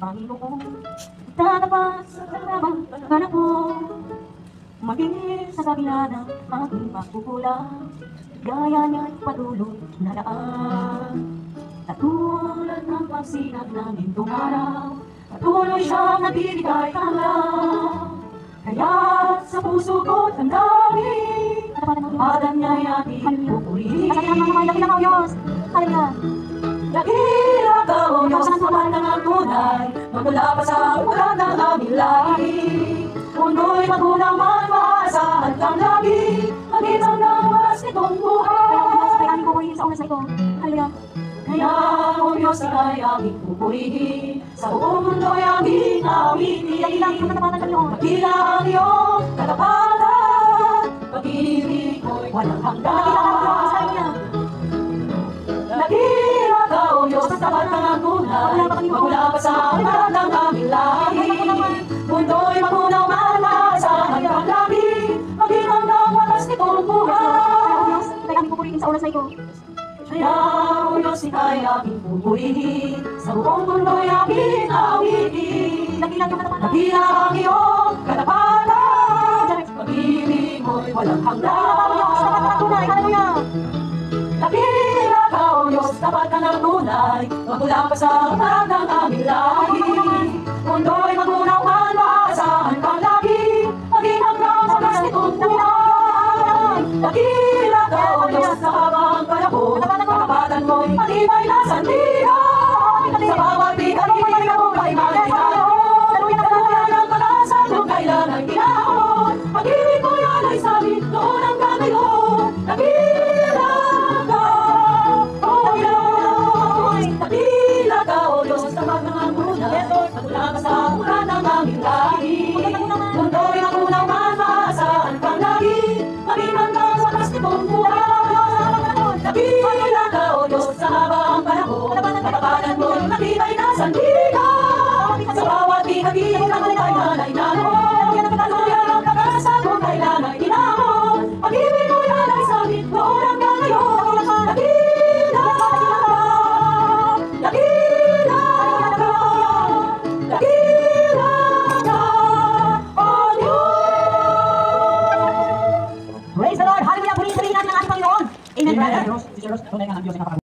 Panginoon, tatapat sa tamang panahon ko. Maging sa kabila ng aking pagkukulang, gaya niya'y patuloy na daan. Katulad ng pagsinag ng gintong araw, patuloy siyang nagbibigay hanggang. Kaya sa puso ko't ang daming katapatan niya'y ating pupurihin. Dakila ka, O Diyos, ang tumatang ang tunay, magmula pa sa ugat ng aming lahi. Mundo'y magulang man, maasahan kang lagi, maging hanggang walas nitong buhay. Kaya aming pupurihin sa oras na ito. Hallelujah. Kaya, O Diyos, ika'y aming pupurihin, sa buong mundo'y aming awitin. Dakila ang iyong katapatan, pag-ibig mo'y walang hanggan. Dakila ka, O Diyos, tapat ka ng tunay, magmula pa sa ugat ng aming lahi. Mundo'y magunaw man, maasahan kang lagi, maging hanggang walas nitong buhay. Ika'y aming pupurihin sa oras na ito. Kaya, O Diyos, ika'y aming pupurihin, sa buong mundo'y aming awitin. Dakila ang iyong katapatan, pag-ibig mo'y walang hanggan. Dakila ka, O Diyos, tapat ka ng tunay, magmula pa sa ugat ng aming lahi. Mundo'y magunaw man, maasahan kang lagi, maging hanggang walas nitong buhay. Dakila ka, O Diyos, sa habang panahon, katapatan mo'y matibay na sandigan. Sa bawat bigay